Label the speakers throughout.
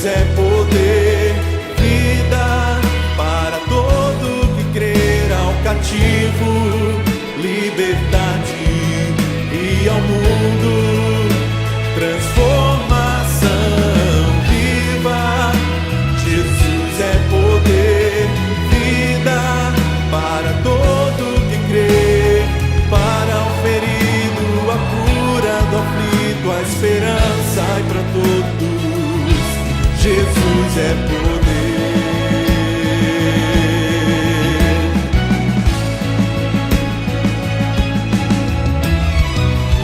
Speaker 1: é poder, vida para todo que crer. Ao cativo, liberdade, e ao mundo, transformação viva. Jesus é poder, vida para todo que crer. Para o ferido, a cura do aflito, a esperança e para todos, Jesus é poder.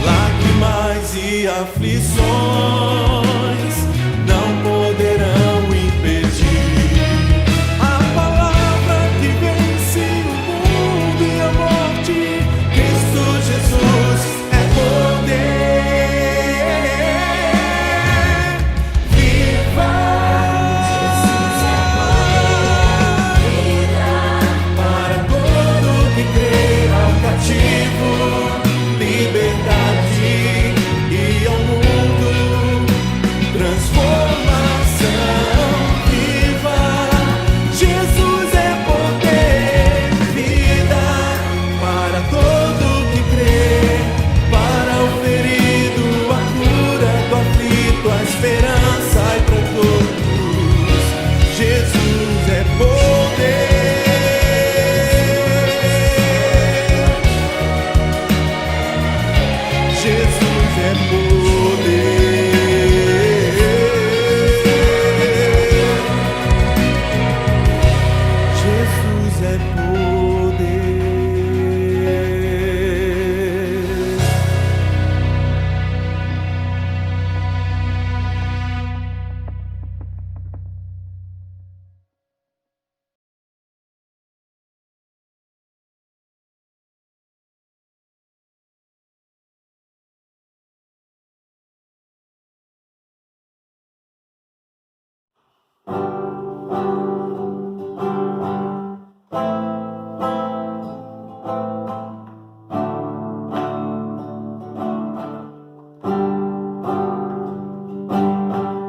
Speaker 1: Lágrimas e aflições não poderão impedir a palavra que vence o mundo e a morte. Cristo Jesus é poder. Viva! Jesus é poder. Para todo que crer. Ao cativo, liberdade, e ao mundo, transformação viva. Jesus é poder, vida para todo que crê. Para o ferido, a cura do aflito, a esperança e para todos, Jesus é poder. Jesus é poder. Jesus é poder.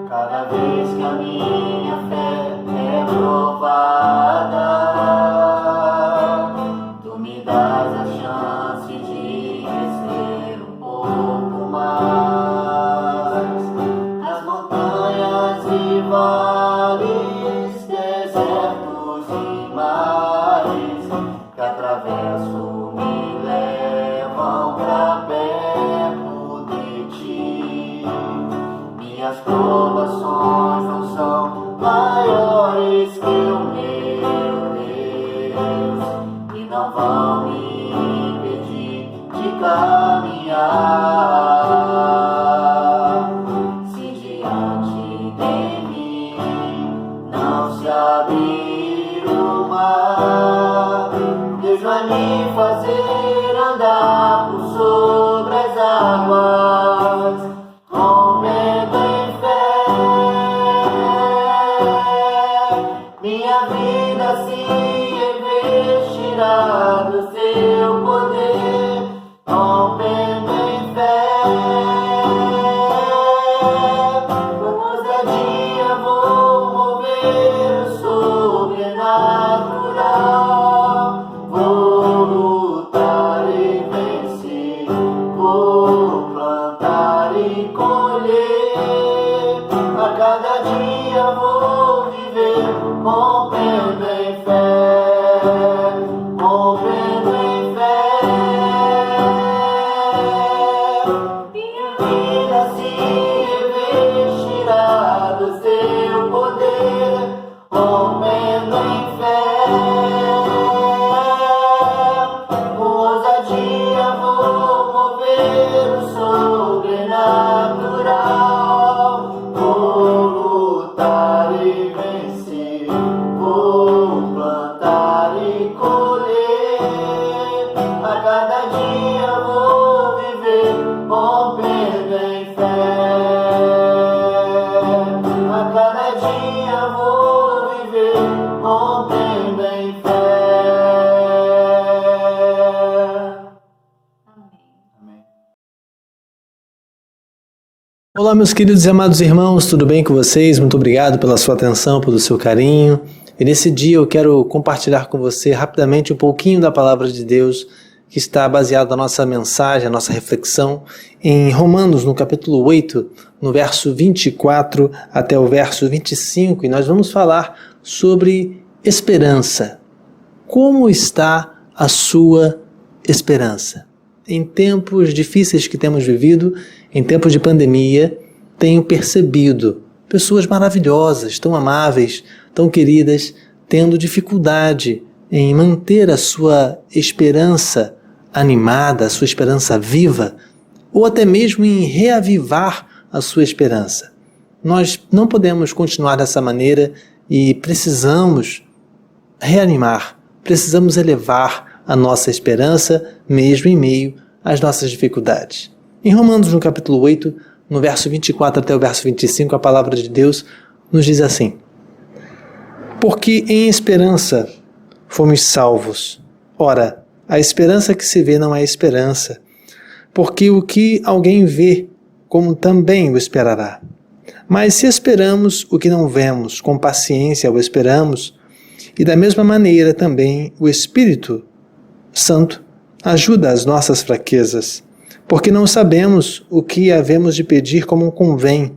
Speaker 2: Cada vez que a minha fé é provada, tu me das a chance de crescer um pouco mais. As montanhas e vales, desertos e mares que atravesso me levam pra perto de ti. Minhas provações não são maiores que o meu Deus, e não vão me impedir de caminhar. Se diante de mim não se abrir o mar, Deus vai me fazer andar por sobre as águas, rompendo em fé. Minha vida se revestirá do seu poder, rompendo em fé. Com ousadia vou mover o sobrenatural. Vou lutar e vencer, vou plantar e colher. A cada dia vou viver, rompendo em fé, rompendo em fé. Minha vida se revestirá do seu poder, rompendo em fé. Com ousadia vou mover o sobrenatural. Vou lutar e vencer, vou plantar e colher. A cada dia vou viver, rompendo em fé. A cada dia vou viver, rompendo em fé.
Speaker 3: Olá, meus queridos e amados irmãos, tudo bem com vocês? Muito obrigado pela sua atenção, pelo seu carinho. E nesse dia eu quero compartilhar com você rapidamente um pouquinho da palavra de Deus que está baseada na nossa mensagem, a nossa reflexão em Romanos, no capítulo 8, no verso 24 até o verso 25. E nós vamos falar sobre esperança. Como está a sua esperança? Em tempos difíceis que temos vivido, em tempos de pandemia, tenho percebido pessoas maravilhosas, tão amáveis, tão queridas, tendo dificuldade em manter a sua esperança animada, a sua esperança viva, ou até mesmo em reavivar a sua esperança. Nós não podemos continuar dessa maneira e precisamos reanimar, precisamos elevar a nossa esperança, mesmo em meio às nossas dificuldades. Em Romanos, no capítulo 8, no verso 24 até o verso 25, a palavra de Deus nos diz assim: porque em esperança fomos salvos. Ora, a esperança que se vê não é esperança, porque o que alguém vê, como também o esperará. Mas se esperamos o que não vemos, com paciência o esperamos, e da mesma maneira também o Espírito Santo ajuda as nossas fraquezas, porque não sabemos o que havemos de pedir como convém,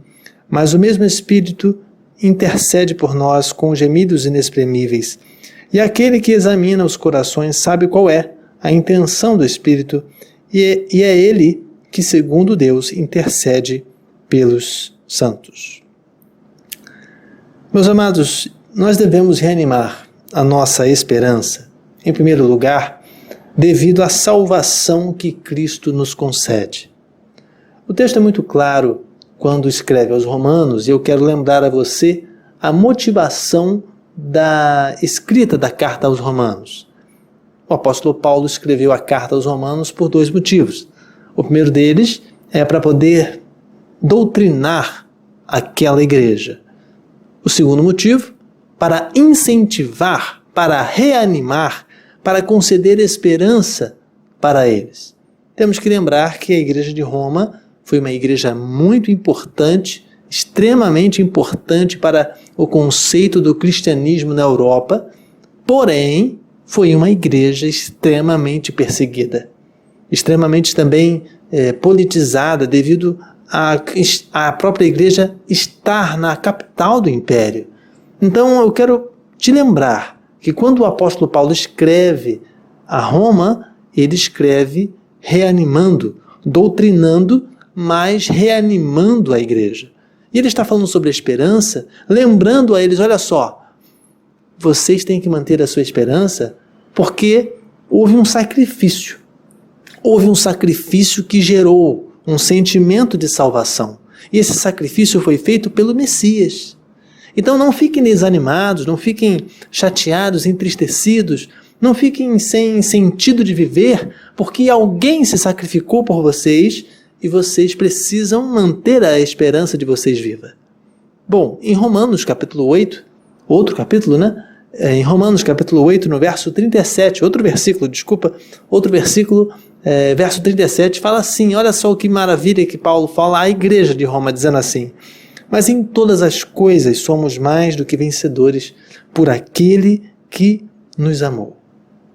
Speaker 3: mas o mesmo Espírito intercede por nós com gemidos inexprimíveis. E aquele que examina os corações sabe qual é a intenção do Espírito, e é ele que, segundo Deus, intercede pelos santos. Meus amados, nós devemos reanimar a nossa esperança, em primeiro lugar, devido à salvação que Cristo nos concede. O texto é muito claro quando escreve aos Romanos, e eu quero lembrar a você a motivação da escrita da carta aos Romanos. O apóstolo Paulo escreveu a carta aos Romanos por dois motivos. O primeiro deles é para poder doutrinar aquela igreja. O segundo motivo, para incentivar, para reanimar, para conceder esperança para eles. Temos que lembrar que a igreja de Roma foi uma igreja muito importante, extremamente importante para o conceito do cristianismo na Europa, porém foi uma igreja extremamente perseguida, extremamente também politizada devido à própria igreja estar na capital do império. Então eu quero te lembrar que quando o apóstolo Paulo escreve a Roma, ele escreve reanimando, doutrinando, mas reanimando a igreja. E ele está falando sobre a esperança, lembrando a eles, olha só, vocês têm que manter a sua esperança porque houve um sacrifício. Houve um sacrifício que gerou um sentimento de salvação. E esse sacrifício foi feito pelo Messias. Então não fiquem desanimados, não fiquem chateados, entristecidos, não fiquem sem sentido de viver, porque alguém se sacrificou por vocês e vocês precisam manter a esperança de vocês viva. Bom, em Romanos capítulo 8, outro capítulo, né? Em Romanos capítulo 8, no verso 37, outro versículo, verso 37, fala assim, olha só que maravilha que Paulo fala à igreja de Roma, dizendo assim: mas em todas as coisas somos mais do que vencedores por aquele que nos amou.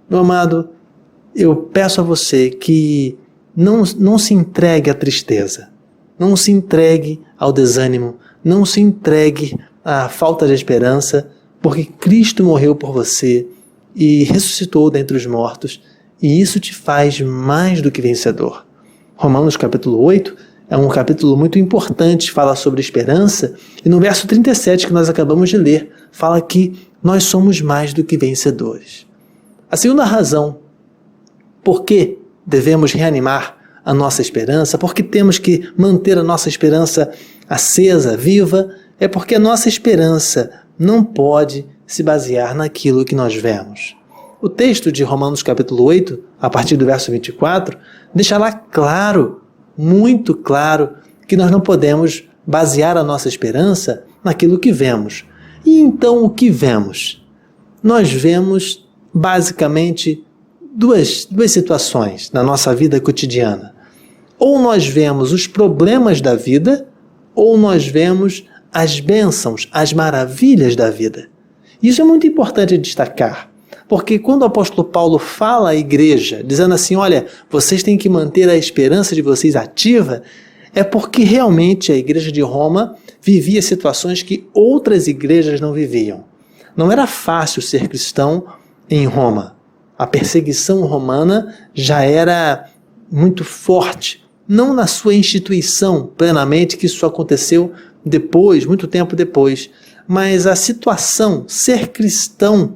Speaker 3: Meu amado, eu peço a você que não se entregue à tristeza, não se entregue ao desânimo, não se entregue à falta de esperança, porque Cristo morreu por você e ressuscitou dentre os mortos, e isso te faz mais do que vencedor. Romanos capítulo 8 é um capítulo muito importante, fala sobre esperança, e no verso 37 que nós acabamos de ler, fala que nós somos mais do que vencedores. A segunda razão por que devemos reanimar a nossa esperança, porque temos que manter a nossa esperança acesa, viva, é porque a nossa esperança não pode se basear naquilo que nós vemos. O texto de Romanos capítulo 8, a partir do verso 24, deixa lá claro, muito claro, que nós não podemos basear a nossa esperança naquilo que vemos. E então o que vemos? Nós vemos basicamente duas situações na nossa vida cotidiana. Ou nós vemos os problemas da vida, ou nós vemos as bênçãos, as maravilhas da vida. Isso é muito importante destacar, porque quando o apóstolo Paulo fala à igreja, dizendo assim, olha, vocês têm que manter a esperança de vocês ativa, é porque realmente a igreja de Roma vivia situações que outras igrejas não viviam. Não era fácil ser cristão em Roma. A perseguição romana já era muito forte, não na sua instituição plenamente, que isso aconteceu depois, muito tempo depois, mas a situação, ser cristão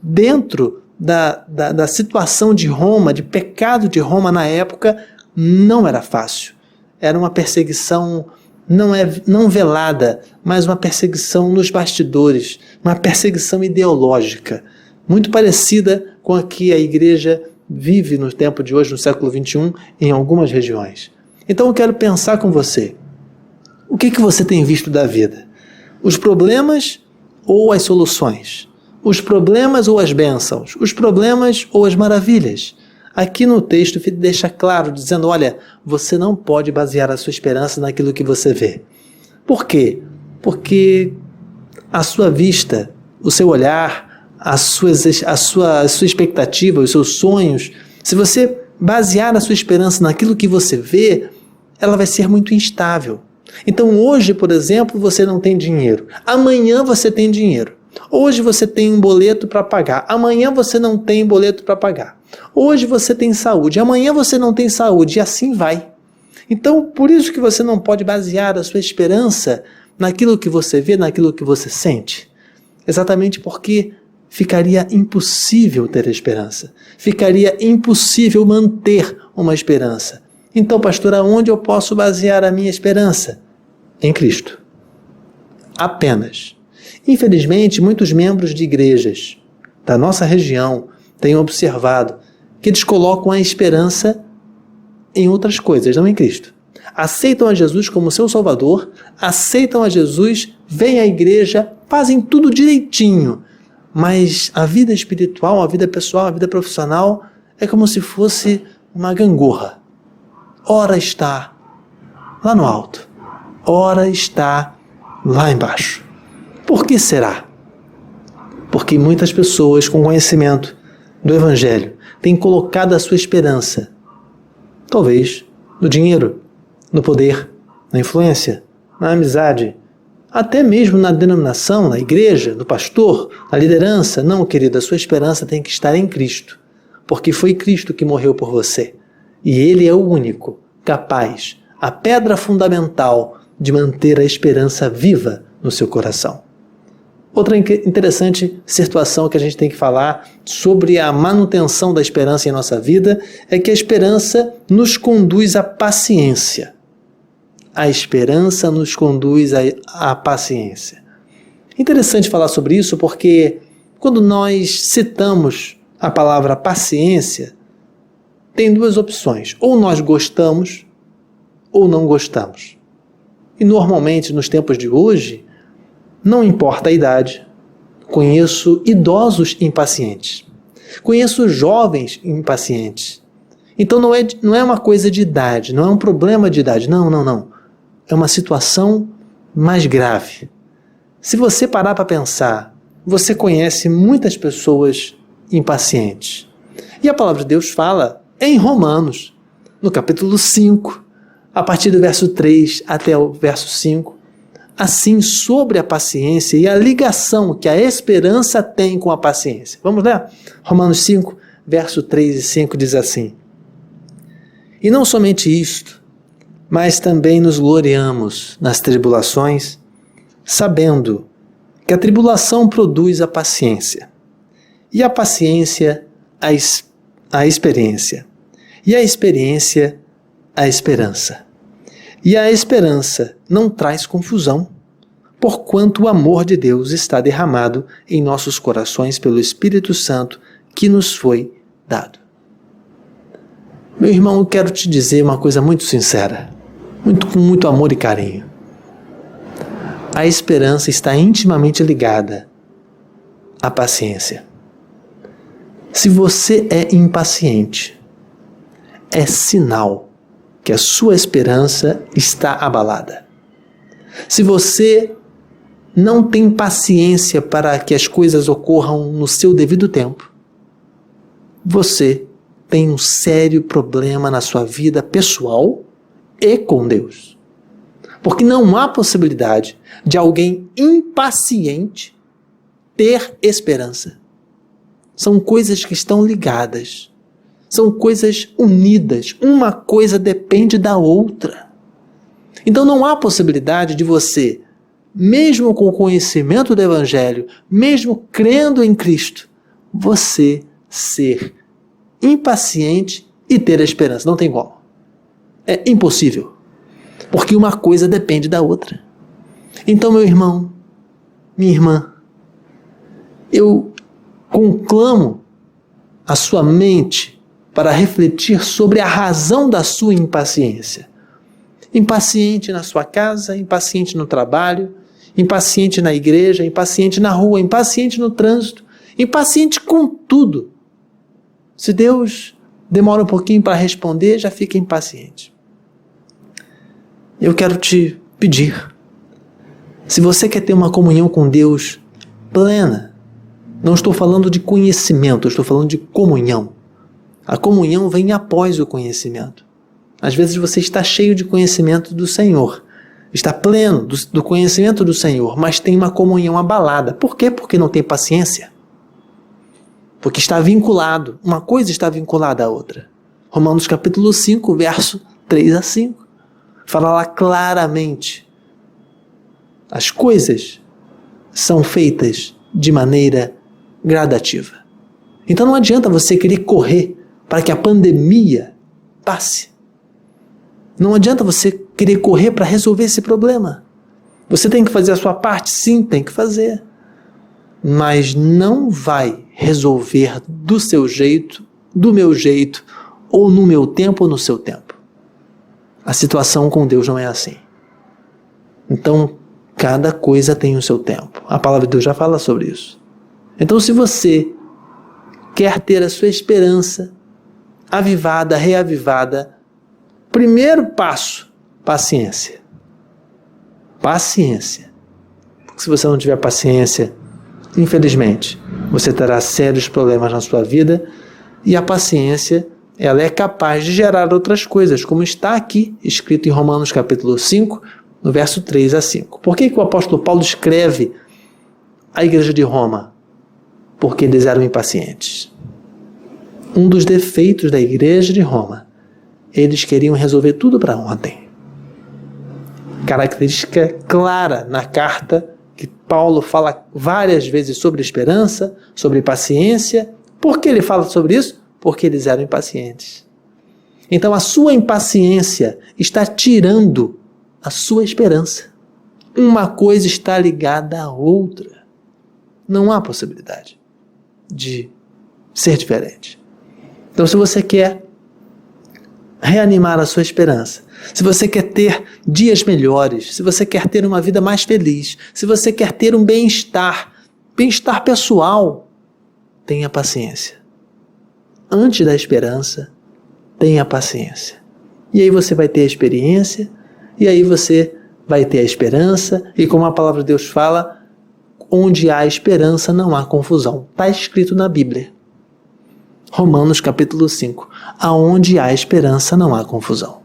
Speaker 3: dentro da situação de Roma, de pecado de Roma na época, não era fácil. Era uma perseguição não velada, mas uma perseguição nos bastidores, uma perseguição ideológica, muito parecida com a que a igreja vive no tempo de hoje, no século XXI, em algumas regiões. Então eu quero pensar com você, o que você tem visto da vida? Os problemas ou as soluções? Os problemas ou as bênçãos? Os problemas ou as maravilhas? Aqui no texto deixa claro, dizendo, olha, você não pode basear a sua esperança naquilo que você vê. Por quê? Porque a sua vista, o seu olhar, a sua expectativa, os seus sonhos, se você basear a sua esperança naquilo que você vê, ela vai ser muito instável. Então hoje, por exemplo, você não tem dinheiro. Amanhã você tem dinheiro. Hoje você tem um boleto para pagar. Amanhã você não tem boleto para pagar. Hoje você tem saúde. Amanhã você não tem saúde. E assim vai. Então, por isso que você não pode basear a sua esperança naquilo que você vê, naquilo que você sente. Exatamente porque ficaria impossível ter esperança. Ficaria impossível manter uma esperança. Então, pastor, aonde eu posso basear a minha esperança? Em Cristo. Apenas. Infelizmente, muitos membros de igrejas da nossa região têm observado que eles colocam a esperança em outras coisas, não em Cristo. Aceitam a Jesus como seu Salvador, aceitam a Jesus, vêm à igreja, fazem tudo direitinho, mas a vida espiritual, a vida pessoal, a vida profissional é como se fosse uma gangorra. Ora está lá no alto, ora está lá embaixo. Por que será? Porque muitas pessoas com conhecimento do Evangelho têm colocado a sua esperança, talvez, no dinheiro, no poder, na influência, na amizade, até mesmo na denominação, na igreja, no pastor, na liderança. Não, querido, a sua esperança tem que estar em Cristo, porque foi Cristo que morreu por você. E Ele é o único, capaz, a pedra fundamental de manter a esperança viva no seu coração. Outra interessante situação que a gente tem que falar sobre a manutenção da esperança em nossa vida é que a esperança nos conduz à paciência. A esperança nos conduz à paciência. Interessante falar sobre isso porque quando nós citamos a palavra paciência, tem duas opções. Ou nós gostamos ou não gostamos. E normalmente nos tempos de hoje, não importa a idade, conheço idosos impacientes, conheço jovens impacientes. Então não é uma coisa de idade, não é um problema de idade, não. É uma situação mais grave. Se você parar para pensar, você conhece muitas pessoas impacientes. E a palavra de Deus fala em Romanos, no capítulo 5, a partir do verso 3 até o verso 5, assim sobre a paciência e a ligação que a esperança tem com a paciência. Vamos ler? Romanos 5, verso 3 e 5 diz assim: E não somente isto, mas também nos gloriamos nas tribulações, sabendo que a tribulação produz a paciência, e a paciência a experiência, e a experiência a esperança. E a esperança não traz confusão, porquanto o amor de Deus está derramado em nossos corações pelo Espírito Santo que nos foi dado. Meu irmão, eu quero te dizer uma coisa muito sincera, com muito amor e carinho. A esperança está intimamente ligada à paciência. Se você é impaciente, é sinal que a sua esperança está abalada. Se você não tem paciência para que as coisas ocorram no seu devido tempo, você tem um sério problema na sua vida pessoal e com Deus. Porque não há possibilidade de alguém impaciente ter esperança. São coisas que estão ligadas. São coisas unidas. Uma coisa depende da outra. Então não há possibilidade de você, mesmo com o conhecimento do Evangelho, mesmo crendo em Cristo, você ser impaciente e ter a esperança. Não tem como. É impossível. Porque uma coisa depende da outra. Então, meu irmão, minha irmã, eu conclamo a sua mente para refletir sobre a razão da sua impaciência. Impaciente na sua casa, impaciente no trabalho, impaciente na igreja, impaciente na rua, impaciente no trânsito, impaciente com tudo. Se Deus demora um pouquinho para responder, já fica impaciente. Eu quero te pedir, se você quer ter uma comunhão com Deus plena, não estou falando de conhecimento, estou falando de comunhão. A comunhão vem após o conhecimento. Às vezes você está cheio de conhecimento do Senhor, está pleno do conhecimento do Senhor, mas tem uma comunhão abalada. Por quê? Porque não tem paciência. Porque está vinculado, uma coisa está vinculada à outra. Romanos capítulo 5, verso 3 a 5. Fala lá claramente. As coisas são feitas de maneira gradativa. Então não adianta você querer correr para que a pandemia passe. Não adianta você querer correr para resolver esse problema. Você tem que fazer a sua parte? Sim, tem que fazer. Mas não vai resolver do seu jeito, do meu jeito, ou no meu tempo ou no seu tempo. A situação com Deus não é assim. Então, cada coisa tem o seu tempo. A palavra de Deus já fala sobre isso. Então, se você quer ter a sua esperança avivada, reavivada, primeiro passo, paciência. Paciência. Porque se você não tiver paciência, infelizmente, você terá sérios problemas na sua vida, e a paciência, ela é capaz de gerar outras coisas, como está aqui escrito em Romanos capítulo 5, no verso 3 a 5. Por que o apóstolo Paulo escreve a igreja de Roma? Porque eles eram impacientes. Um dos defeitos da igreja de Roma, eles queriam resolver tudo para ontem. Característica clara na carta que Paulo fala várias vezes sobre esperança, sobre paciência. Por que ele fala sobre isso? Porque eles eram impacientes. Então a sua impaciência está tirando a sua esperança. Uma coisa está ligada à outra. Não há possibilidade de ser diferente. Então, se você quer reanimar a sua esperança, se você quer ter dias melhores, se você quer ter uma vida mais feliz, se você quer ter um bem-estar pessoal, tenha paciência. Antes da esperança, tenha paciência. E aí você vai ter a experiência, e aí você vai ter a esperança, e como a palavra de Deus fala, onde há esperança não há confusão. Está escrito na Bíblia. Romanos capítulo 5. Aonde há esperança não há confusão.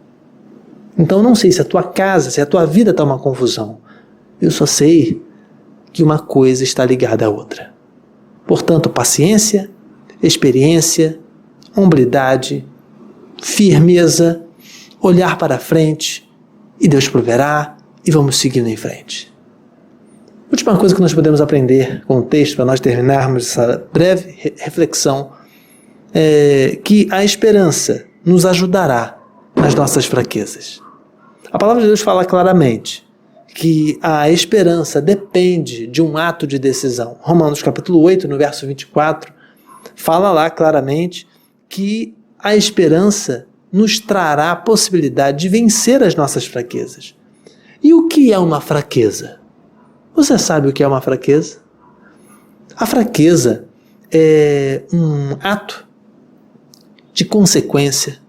Speaker 3: Então não sei se a tua casa, se a tua vida está uma confusão. Eu só sei que uma coisa está ligada à outra. Portanto, paciência, experiência, hombridade, firmeza, olhar para frente, e Deus proverá, e vamos seguindo em frente. Última coisa que nós podemos aprender com o texto, para nós terminarmos essa breve reflexão, é que a esperança nos ajudará nas nossas fraquezas. A palavra de Deus fala claramente que a esperança depende de um ato de decisão. Romanos capítulo 8, no verso 24, fala lá claramente que a esperança nos trará a possibilidade de vencer as nossas fraquezas. E o que é uma fraqueza? Você sabe o que é uma fraqueza? A fraqueza é um ato de consequência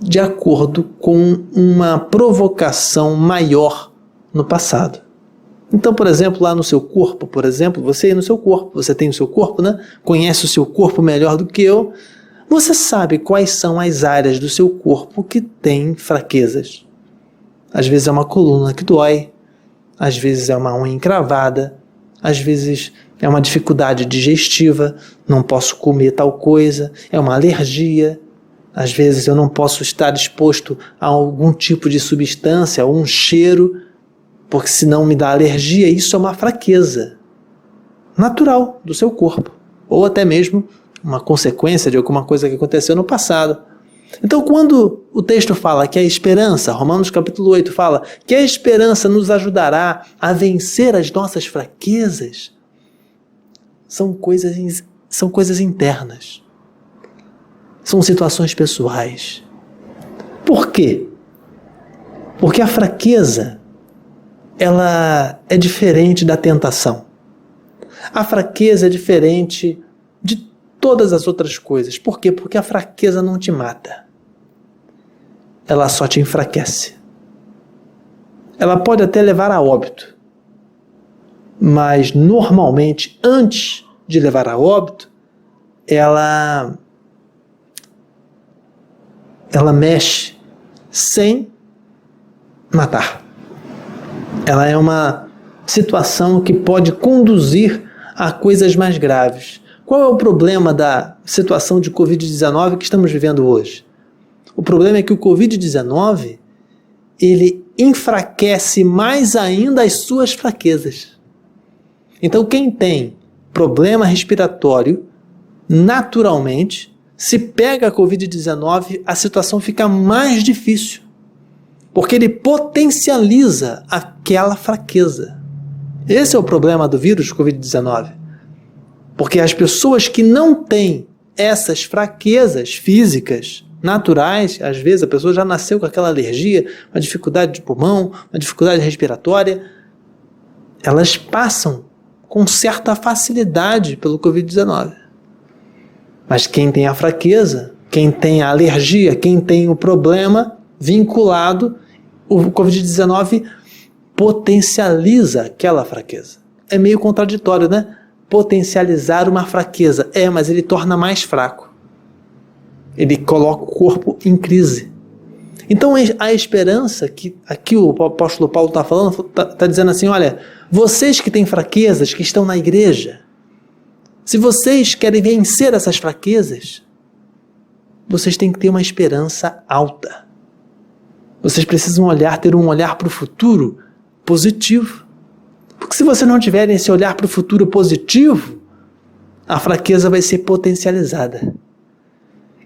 Speaker 3: de acordo com uma provocação maior no passado. Então, por exemplo, lá no seu corpo, por exemplo, você aí no seu corpo, você tem o seu corpo, né? Conhece o seu corpo melhor do que eu. Você sabe quais são as áreas do seu corpo que têm fraquezas. Às vezes é uma coluna que dói, às vezes é uma unha encravada, às vezes é uma dificuldade digestiva, não posso comer tal coisa, é uma alergia, às vezes eu não posso estar exposto a algum tipo de substância, a um cheiro, porque senão me dá alergia. Isso é uma fraqueza natural do seu corpo, ou até mesmo uma consequência de alguma coisa que aconteceu no passado. Então, quando o texto fala que a esperança, Romanos capítulo 8 fala que a esperança nos ajudará a vencer as nossas fraquezas, são coisas internas, são situações pessoais. Por quê? Porque a fraqueza, ela é diferente da tentação. A fraqueza é diferente de todas as outras coisas. Por quê? Porque a fraqueza não te mata. Ela só te enfraquece. Ela pode até levar a óbito. Mas, normalmente, antes de levar a óbito, ela mexe sem matar. Ela é uma situação que pode conduzir a coisas mais graves. Qual é o problema da situação de Covid-19 que estamos vivendo hoje? O problema é que o Covid-19, ele enfraquece mais ainda as suas fraquezas. Então, quem tem problema respiratório, naturalmente, se pega a Covid-19, a situação fica mais difícil, porque ele potencializa aquela fraqueza. Esse é o problema do vírus Covid-19. Porque as pessoas que não têm essas fraquezas físicas, naturais, às vezes a pessoa já nasceu com aquela alergia, uma dificuldade de pulmão, uma dificuldade respiratória, elas passam com certa facilidade pelo Covid-19. Mas quem tem a fraqueza, quem tem a alergia, quem tem o problema vinculado, o Covid-19 potencializa aquela fraqueza. É meio contraditório, né? Potencializar uma fraqueza. Mas ele torna mais fraco. Ele coloca o corpo em crise. Então a esperança que aqui o apóstolo Paulo está falando, está dizendo assim, olha, vocês que têm fraquezas, que estão na igreja, se vocês querem vencer essas fraquezas, vocês têm que ter uma esperança alta. Vocês precisam ter um olhar para o futuro positivo. Porque se você não tiver esse olhar para o futuro positivo, a fraqueza vai ser potencializada.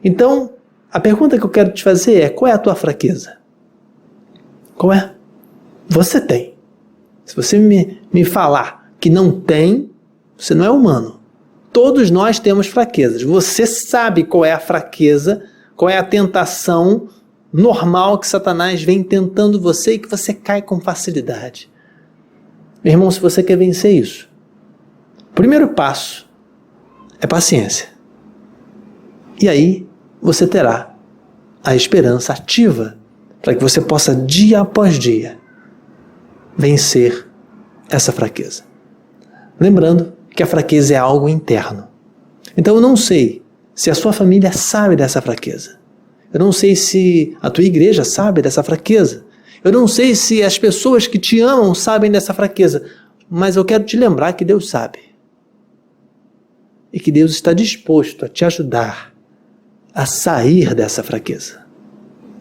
Speaker 3: Então, a pergunta que eu quero te fazer é, qual é a tua fraqueza? Qual é? Você tem. Se você me falar que não tem, você não é humano. Todos nós temos fraquezas. Você sabe qual é a fraqueza, qual é a tentação normal que Satanás vem tentando você e que você cai com facilidade. Meu irmão, se você quer vencer isso, o primeiro passo é paciência. E aí você terá a esperança ativa para que você possa, dia após dia, vencer essa fraqueza. Lembrando que a fraqueza é algo interno. Então eu não sei se a sua família sabe dessa fraqueza. Eu não sei se a tua igreja sabe dessa fraqueza. Eu não sei se as pessoas que te amam sabem dessa fraqueza. Mas eu quero te lembrar que Deus sabe. E que Deus está disposto a te ajudar a sair dessa fraqueza.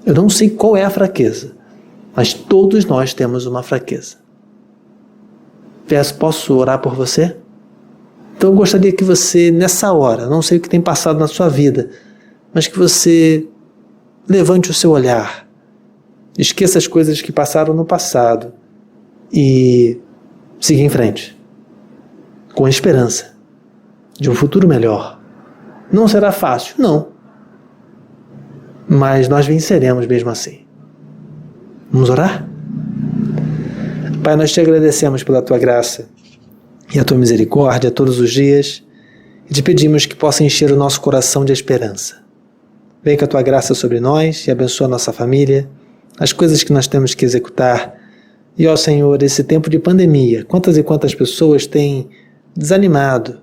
Speaker 3: Eu não sei qual é a fraqueza, mas todos nós temos uma fraqueza. Posso orar por você? Então eu gostaria que você, nessa hora, não sei o que tem passado na sua vida, mas que você levante o seu olhar, esqueça as coisas que passaram no passado e siga em frente, com a esperança de um futuro melhor. Não será fácil, não, mas nós venceremos mesmo assim. Vamos orar? Pai, nós te agradecemos pela tua graça e a tua misericórdia todos os dias e te pedimos que possa encher o nosso coração de esperança. Vem com a tua graça sobre nós e abençoa a nossa família, as coisas que nós temos que executar E, ó Senhor, esse tempo de pandemia, quantas e quantas pessoas têm desanimado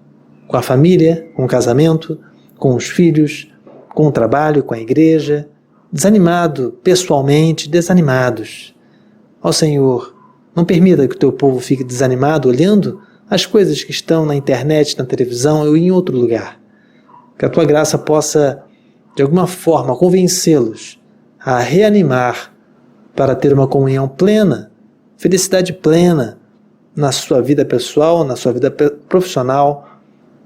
Speaker 3: com a família, com o casamento, com os filhos, com o trabalho, com a igreja, desanimado pessoalmente, desanimados. Ó Senhor, não permita que o teu povo fique desanimado olhando as coisas que estão na internet, na televisão ou em outro lugar. Que a tua graça possa, de alguma forma, convencê-los a reanimar para ter uma comunhão plena, felicidade plena na sua vida pessoal, na sua vida profissional,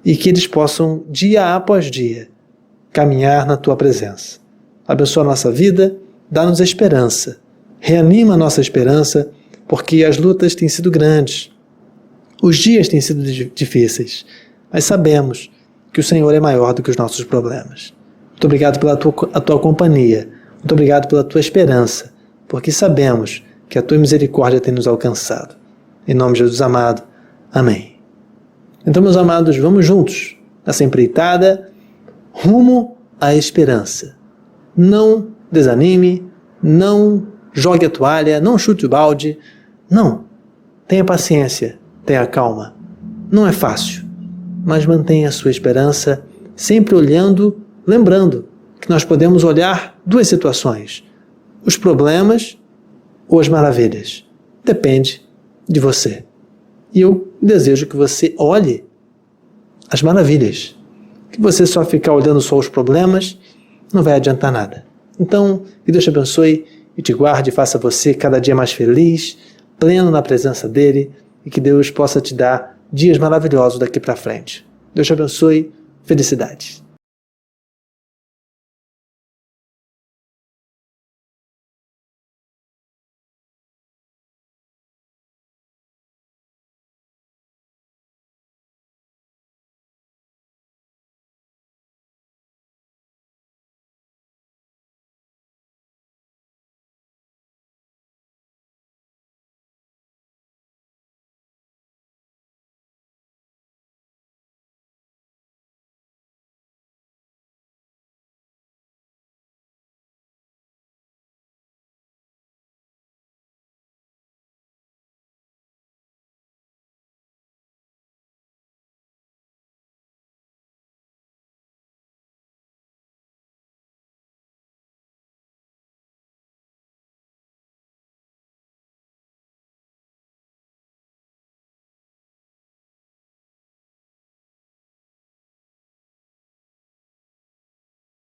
Speaker 3: e que eles possam, dia após dia, caminhar na tua presença. Abençoa a nossa vida, dá-nos esperança, reanima a nossa esperança, porque as lutas têm sido grandes, os dias têm sido difíceis, mas sabemos que o Senhor é maior do que os nossos problemas. Muito obrigado pela tua companhia, muito obrigado pela tua esperança, porque sabemos que a tua misericórdia tem nos alcançado. Em nome de Jesus amado, amém. Então, meus amados, vamos juntos nessa empreitada rumo à esperança. Não desanime, não jogue a toalha, não chute o balde. Não, tenha paciência, tenha calma. Não é fácil, mas mantenha a sua esperança sempre olhando, lembrando que nós podemos olhar duas situações: os problemas ou as maravilhas. Depende de você. E eu desejo que você olhe as maravilhas. Que você só ficar olhando só os problemas não vai adiantar nada. Então, que Deus te abençoe e te guarde, faça você cada dia mais feliz, pleno na presença dEle, e que Deus possa te dar dias maravilhosos daqui para frente. Deus te abençoe, felicidade.